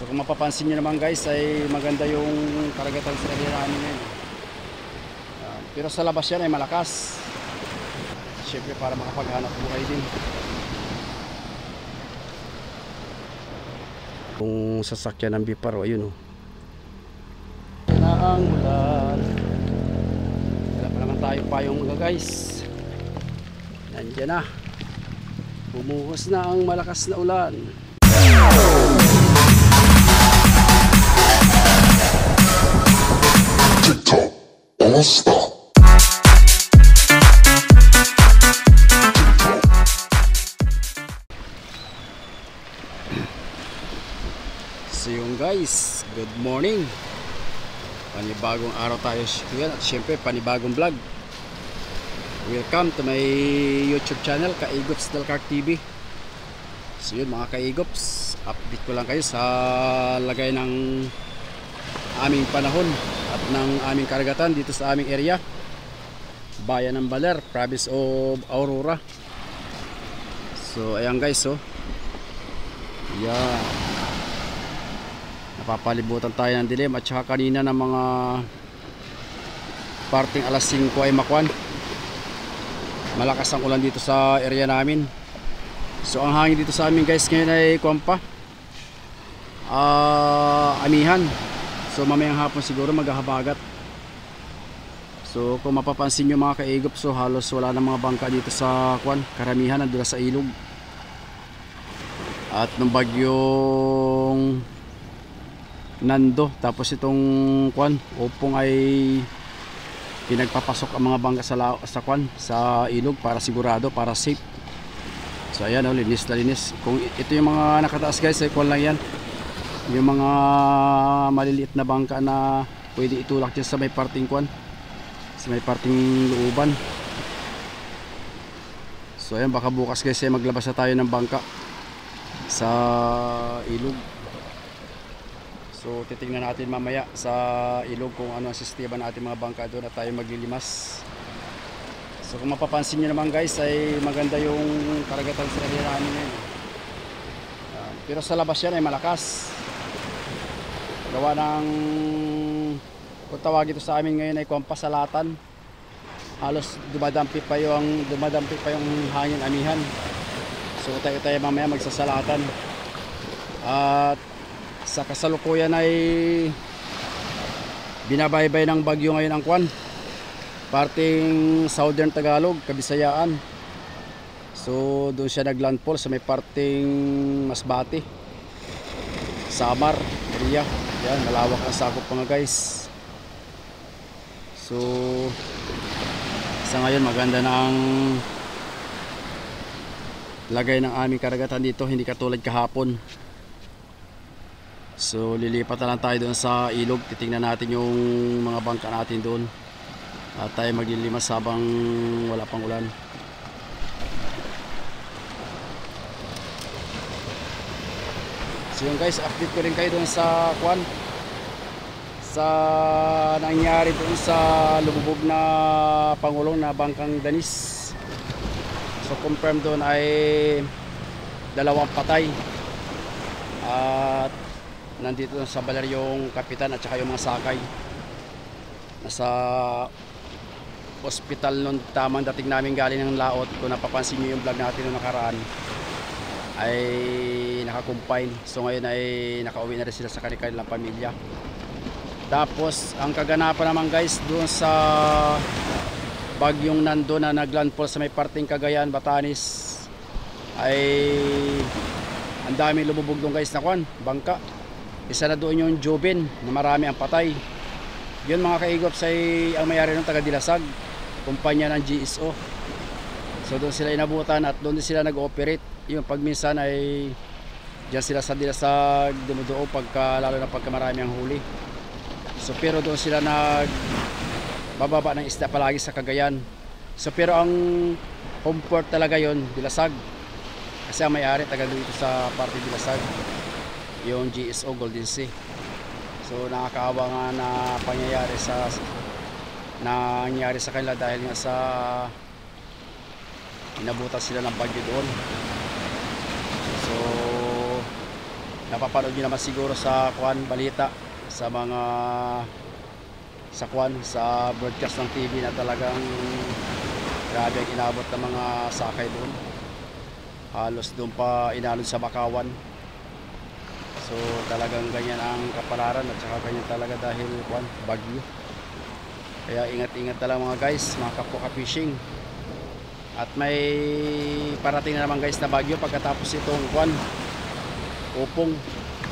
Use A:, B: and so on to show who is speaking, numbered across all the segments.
A: So kung mapapansin nyo naman guys ay maganda yung karagatan sa area namin ngayon. Pero sa labas yan ay malakas. Siyempre para makapaghanap buhay din. Kung sasakyan ng Biparo, ayun oh. Na ang ulan. Wala pa naman tayo payong mga guys. Nandiyan na. Bumuhos na ang malakas na ulan.
B: TikTok All Star.
A: So yung guys, good morning. Panibagong araw tayo at syempre panibagong vlog. Welcome to my YouTube channel, Kaigops Del Cart TV. So yun mga Kaigops, update ko lang kayo sa lagay ng aming panahon at ng aming karagatan dito sa aming area, Bayan ng Baler, Province of Aurora. So ayan guys, oh. Yeah. Napapalibutan tayo ng dilim at saka kanina ng mga parting alas 5 ay makwan. Malakas ang ulan dito sa area namin. So ang hangin dito sa amin guys ngayon ay kwampa, amihan. So mamayang hapon siguro maghahabagat. So kung mapapansin nyo mga Kaigop, so halos wala na mga bangka dito sa kwan. Karamihan nandun sa ilog. At nung bagyong Nando, tapos itong kwan, Opong ay pinagpapasok ang mga bangka sa kwan, sa ilog para sigurado, para safe. So ayan oh, linis na linis. Kung ito yung mga nakataas guys, ay kwan lang yan. Yung mga maliliit na bangka na pwede itulak dyan sa may parting kwan, sa may parting looban. So ayan, baka bukas guys ay maglabas na tayo ng bangka sa ilog. So titingnan natin mamaya sa ilog kung ano ang sistema natin mga bangka doon at tayo maglilimas. So kung mapapansin nyo naman guys ay maganda yung karagatan sa area namin ngayon. Pero sa labas yan ay malakas. Gawa ng, kung tawag ito sa amin ngayon ay kumpasalatan. Halos dumadampi pa yung hangin amihan. So tayo mamaya magsasalatan. At sa kasalukuyan ay binabaybay ng bagyo ngayon ang kwan, parting Southern Tagalog, Kabisayaan. So doon siya naglandfall sa may parting Masbate, Samar area. Yan, malawak ang sakop mga guys. So sa ngayon maganda na ang lagay ng aming karagatan dito, hindi katulad kahapon. So lilipat na lang tayo doon sa ilog, titingnan natin yung mga bangka natin doon at tayo maglilimas habang wala pang ulan. So yun guys, update ko rin kayo doon sa kwan, sa nangyari doon sa lumubog na pangulong na bangkang Danis. So confirm doon ay 2 patay at nandito sa Baler yung kapitan at saka yung mga sakay. Nasa hospital nung tamang dating namin galing ng laot. Kung napapansin nyo yung vlog natin nung nakaraan ay nakakumpine. So ngayon ay nakauwi na rin sila sa kanilang pamilya. Tapos ang kaganapan naman guys doon sa bagyong Nando na naglandfall sa may parting Cagayan, Batanes ay ang daming lumubog doon guys na kwan, bangka. Isa na doon yung Jobin na marami ang patay. Yun mga Kaigops ay ang mayari ng taga Dilasag, kumpanya ng GSO. So doon sila inabutan at doon sila nag-ooperate. Yung pagminsan ay diyan sila sa Dilasag dumuduo lalo na pagka marami ang huli. So pero doon sila nagbababa ng isda palagi sa Cagayan. So pero ang home port talaga yon Dilasag. Kasi ang mayari taga dito sa parte Dilasag, yung GSO Golden Sea. So nakakaawa nga na pangyayari nangyari sa kanila dahil nga sa inabutan sila ng bagyo doon. So napapanood nyo naman siguro sa kwan balita, sa mga sa broadcast ng TV na talagang grabe ang inabot ng mga sakay doon. Halos doon pa inalon sa Bakawan. So talagang ganyan ang kapalaran at saka ganyan talaga dahil kwan, bagyo. Kaya ingat-ingat na lang mga guys, mga kapwa ka-fishing. At may parating na naman guys na bagyo pagkatapos itong kwan, Upong,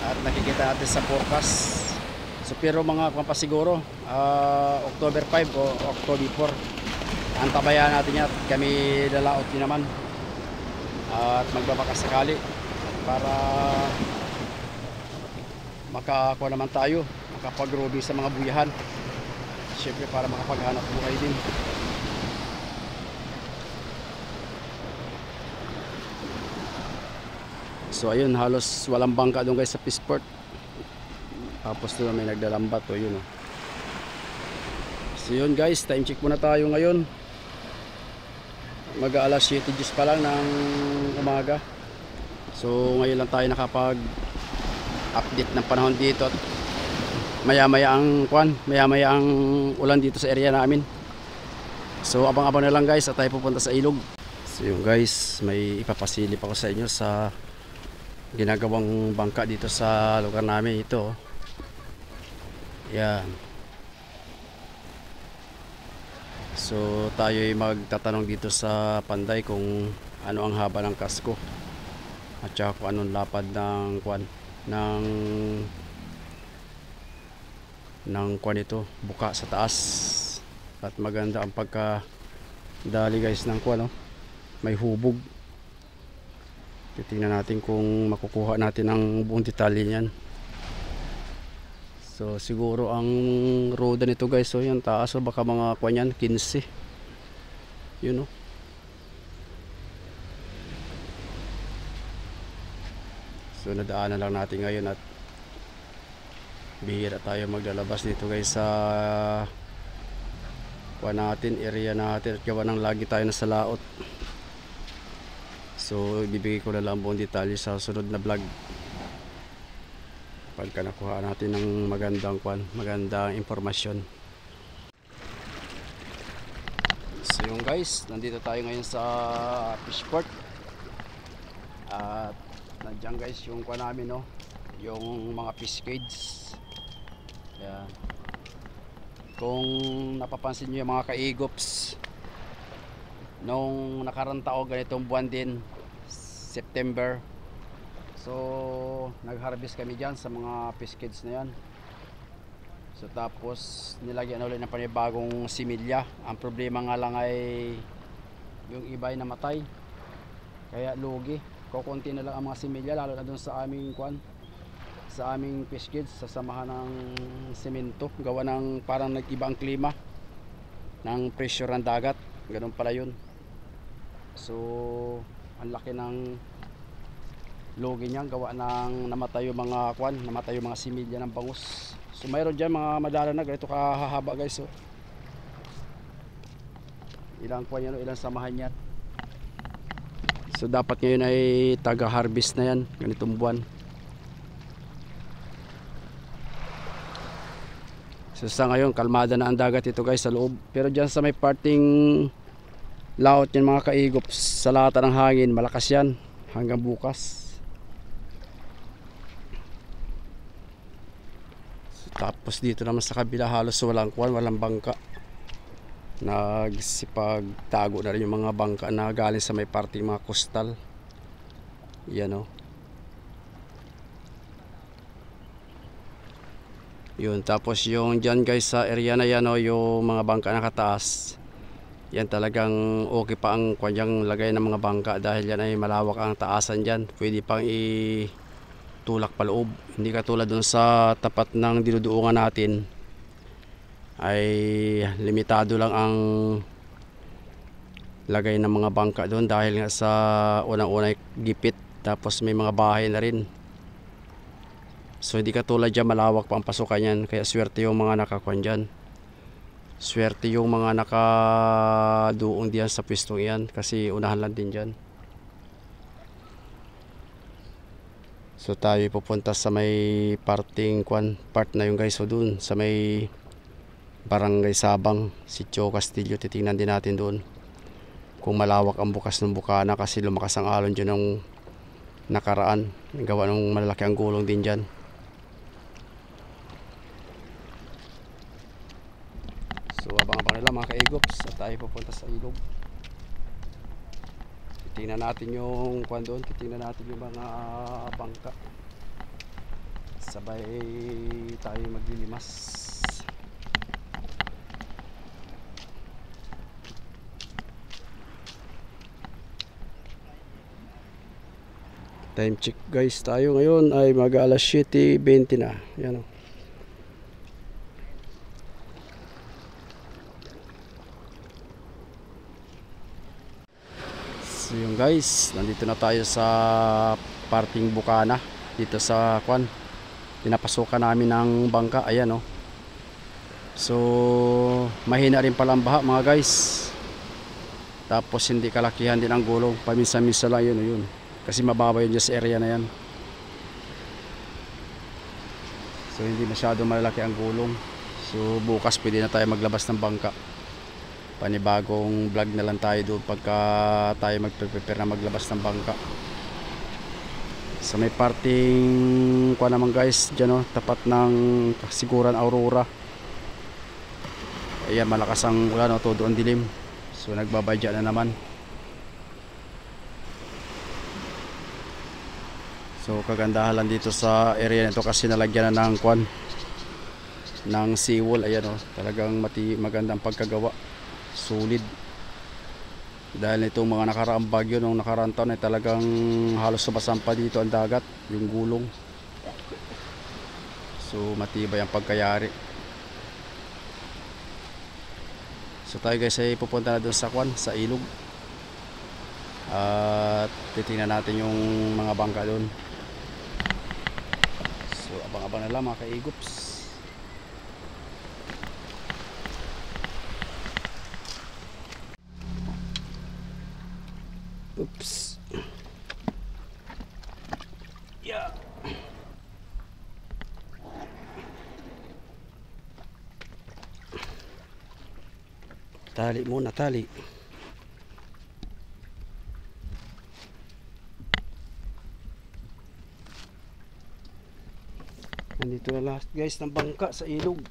A: at nakikita natin sa forecast. So pero mga kwan pa siguro, October 5 o October 4, antabayan natin yan. Kami lalaot din naman at magbabaka sakali para makakuha naman tayo, makapag-grobi sa mga buyahan, syempre para makapaghanap buhay din. So ayun, halos walang bangka doon guys sa Peaceport. Tapos doon may nagdalambat o yun. So yun guys, time check muna tayo ngayon. Mag-aalas 7:10 pa lang ng umaga. So ngayon lang tayo nakapag-update ng panahon dito. At maya-maya ang ulan dito sa area namin. So abang-abang na lang guys at tayo pupunta sa ilog. So yun guys, may ipapasilip ako sa inyo sa ginagawang bangka dito sa lugar namin. Ito yan. So tayo ay magtatanong dito sa Panday kung ano ang haba ng kasko at saka kung anong lapad ng kwan ng kwan ito, buka sa taas. At maganda ang pagka-dali guys ng kwan, no? May hubog. Titingnan natin kung makukuha natin ang buong detalye niyan. So siguro ang roda nito guys, so yan taas, so baka mga kwan yan 15. Yun, no? So nadaanan lang natin ngayon at bihira tayo maglalabas dito guys sa kwan natin, area natin, at gawa ng lagi tayo nasa laot. So ibibigay ko na lang buong detalye sa sunod na vlog pagka nakuha natin ng magandang impormasyon. So yung guys, nandito tayo ngayon sa Peaceport. At nandiyan guys yung kwan namin, no? Yung mga fish cage. Yan. Kung napapansin nyo yung mga kaigops, nung nakarang taon ganitong buwan din, September, so nag-harvest kami dyan sa mga fish cage na yan. So tapos nilagyan ulit ng panibagong similya. Ang problema nga lang ay yung iba ay namatay, kaya lugi. Kukunti na lang ang mga similya, lalo na dun sa aming sa aming fish cage, sasamahan ng semento, gawa ng parang nag-iba ang klima ng pressure ng dagat, ganun pala yun. So ang laki ng lugi niyan, gawa ng namatay yung mga namatay yung mga similya ng bangus. So mayroon dyan mga madala na ganito kahahaba guys. So ilang yan, ilang samahan yan. So dapat ngayon ay taga-harvest na yan ganitong buwan. So sa ngayon kalmada na ang dagat ito guys sa loob, pero dyan sa may parting laot yan mga kaigop, sa lata ng hangin malakas yan hanggang bukas. So, tapos dito naman sa kabila halos walang bangka. Nagsipagtago na rin yung mga bangka na galing sa may parting mga coastal. Yan, o. Yun, tapos yung dyan guys sa area na yan, o, yung mga bangka nakataas, yan talagang okay pa ang kanyang lagay ng mga bangka dahil yan ay malawak ang taasan dyan. Pwede pang itulak paloob. Hindi katulad dun sa tapat ng dinuduungan natin, ay limitado lang ang lagay ng mga bangka doon dahil nga sa unang-unay gipit, tapos may mga bahay na rin. So hindi katulad dyan malawak pa ang pasukan yan, kaya swerte yung mga nakakuan dyan. Swerte yung mga nakaduong diyan sa pwestong yan kasi unahan lang din dyan. So tayo pupunta sa may part na yung guys. So dun sa may Barangay Sabang, Sitio Castillo, titingnan din natin doon kung malawak ang bukas ng bukana, kasi lumakas ang alon dyan ng nakaraan. Gawa ng malalaki ang gulong din dyan. So abang-abang nila mga ka-egops at tayo pupunta sa ilog. Titingnan natin yung kwan doon, titingnan natin yung mga bangka. Sabay tayo maglilimas. Time check guys, tayo ngayon ay mag alas 7:20 na. Yan o. So yun guys, nandito na tayo sa parting bukana. Dito sa kwan, pinapasukan namin ng bangka. Ayan o. So mahina rin pala ang baha mga guys. Tapos hindi kalakihan din ang gulong. Paminsan-minsan lang yun o yun. Kasi mababa yun sa area na yan. So hindi masyado malaki ang gulong. So bukas pwede na tayo maglabas ng bangka. Panibagong vlog na lang tayo doon pagka tayo magpe-prepare na maglabas ng bangka. So may parting kuha naman guys dyan, tapat ng Kasiguran Aurora. Ayan, malakas ang ulan, todo ang dilim. So nagbabadya na naman. So kagandahan lang dito sa area nito kasi nalagyan na ng kwan ng seawall. Ayan o, talagang magandang pagkagawa, solid. Dahil itong mga nakaraang bagyo nung nakaraang taon ay talagang halos sumasampa dito ang dagat, yung gulong. So matibay ang pagkayari. So tayo guys ay pupunta na doon sa kwan, sa ilog. At titingnan natin yung mga bangka doon. So abang-abang na lang mga ka-egops. Oops. Yeah. Tali muna, tali. Nandito na lahat guys ng bangka sa ilog.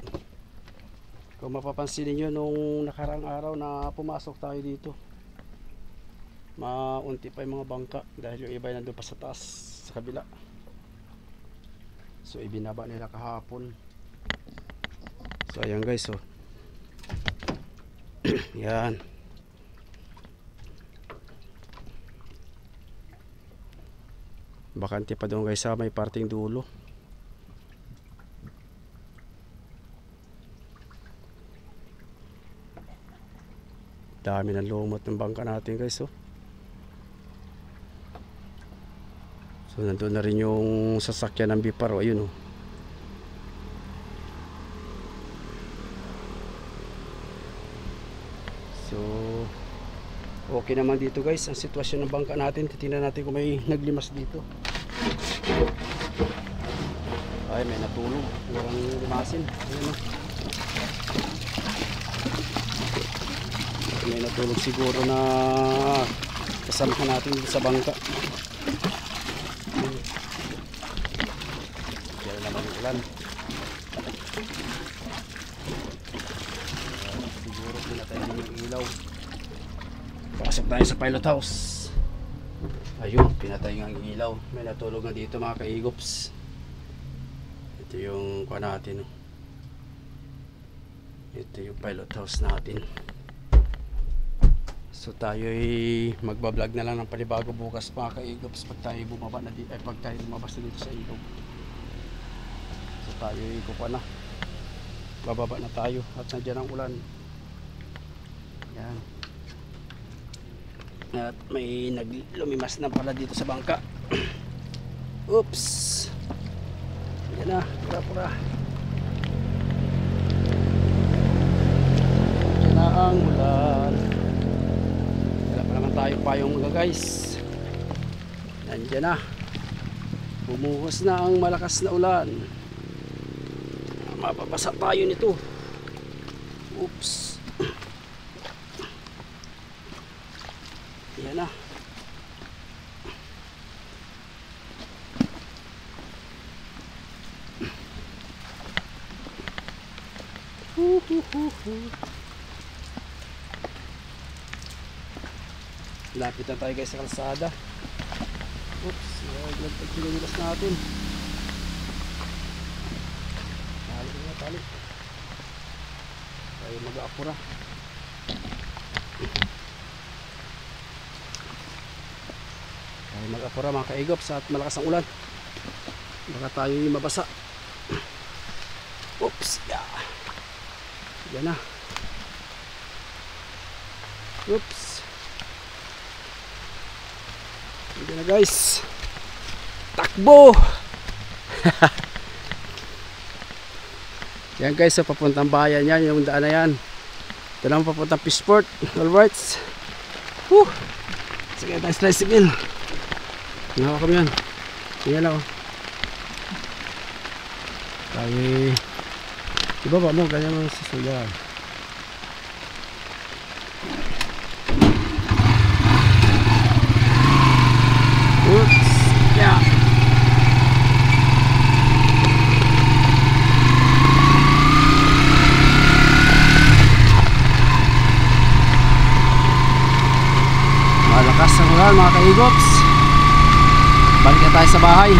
A: Kung mapapansin niyo nung nakarang araw na pumasok tayo dito, maunti pa yung mga bangka dahil yung iba ay nandun pa sa taas sa kabila. So ibinaba nila kahapon. So ayan guys, oh. Yan. Bakante pa doon guys sa may parting dulo. Dami ng lumot ng bangka natin guys, oh. So nandun na rin yung sasakyan ng Bipar, oh. Ayun, oh. So okay naman dito guys ang sitwasyon ng bangka natin. Titingnan natin kung may naglimas dito. Ay, may natulog, walang limasin. Ayun, oh. May natulog siguro na kasama natin dito sa bangka. Kaya naman yung ulan. Siguro pinatay din yung ilaw. Pasok tayo sa pilot house. Ayun, pinatay nga ang ilaw. May natulog na dito mga ka-egops. Ito yung kuha natin, oh. Ito yung pilot house natin. So tayo ay magbablog na lang ng panibago bukas mga ka-egops pag tayo bumaba na dito, ay pag tayo lumabas na dito sa ilog. So tayo ay kukuha na, bababa na tayo at nandiyan ang ulan. Yan. At may naglumimas na pala dito sa bangka. Oops. Yan na, pura-pura. Yan na ang ulan. Wala pa naman tayo payong mga guys. Nandiyan na. Bumuhos na ang malakas na ulan. Mapapasa tayo nito. Oops. Yan na. Lapit na tayo guys sa kalsada. Oops, laglag pinilas natin. Tali na, tali. Tayo mag-aapura. Tayo mag-aapura mga kaigops at malakas ang ulan. Baka tayo mabasa. Oops, yeah. Yan na. Oops. Yan na guys. Takbo. Yan guys, so papuntang bayan yan, yung daan na yan. Ito naman papuntang Fishport. Alright. Sige tayo tricycle. Nahawa kami yan. Yan lang. Tayo ibaba mo, ganyan mo sa suyan. Oops, yeah. Malakas ang ulan mga kaigops. Balik na tayo sa bahay.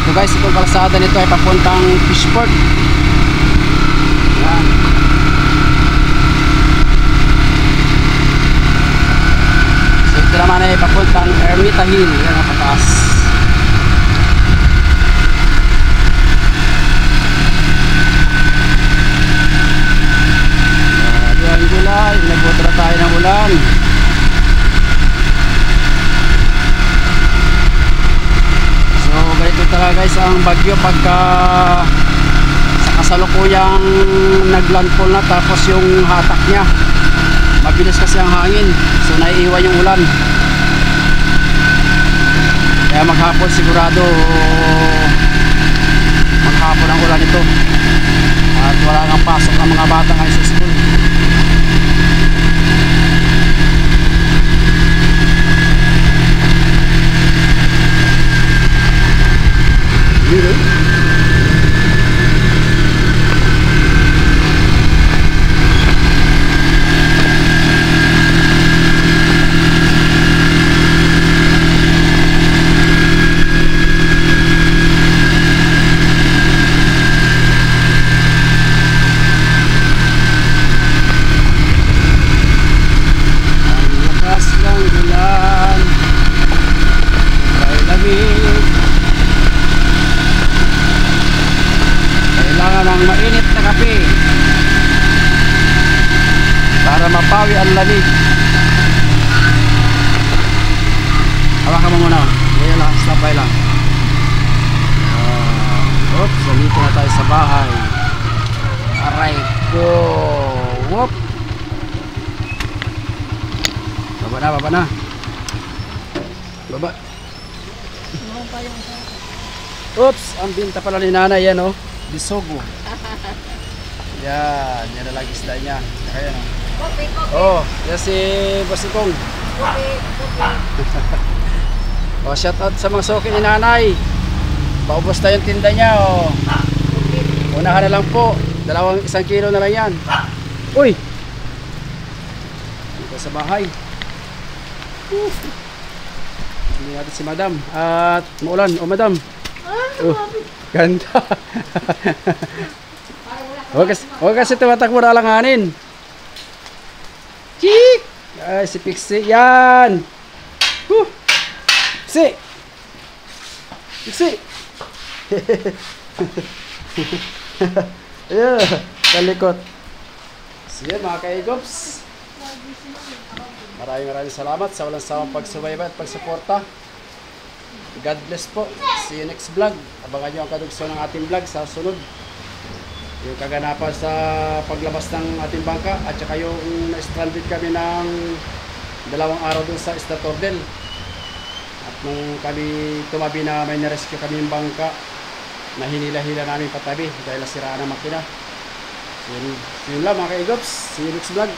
A: So guys, itong kalsada nito ay papuntang Fishport. Yan. So ito naman ay papuntang Ermita Hill. Yan ang pataas. Yan gulay, nagbutra tayo ng ulan. Ganito talaga guys ang bagyo pagka sa kasalukuyang naglandfall na, tapos yung hatak niya mabilis kasi ang hangin, so naiiwan yung ulan. Kaya maghapon sigurado maghapon ang ulan ito at wala nang pasok ng mga bata ngayon sa school. Mainit na kape para mapawi ang lamig. Hawakan mo muna. Ngayon lang, stopay lang. Oops, nandito na tayo sa bahay. Aray ko. Whoop. Baba na, baba na. Baba. Oops, ang binta pala ni nanay yan, oh. Bisogo. Yan, yan na lang isda niya. Ayan. Oh, yan si Basitong. Oh, shout out sa mga soki ni nanay. Paubos na yung tinda niya, oh. Unahan na lang po. 1 kilo na lang yan. Uy! Dito sa bahay. Hindi natin si madam. At maulan. Oh, madam. Ganda. Huwag kasi tumatakbo na alanganin. Chik! Ay, si Pixie. Yan! Pixie! Pixie! Ayan, talikot. So yan mga kaigops. Maraming salamat sa walang sawang pagsubaybay at pagsuporta. God bless po. See you next vlog. Abangan nyo ang kadugso ng ating vlog sa sunod. yung kaganapan sa paglabas ng ating bangka at saka yung na-stranded kami ng 2 araw dun sa Statordel. At nung kami tumabi na may narescue kami yung bangka na hinila-hila namin patabi dahil nasiraan ang makina. So, yun lang mga ka-Egops. See you next vlog.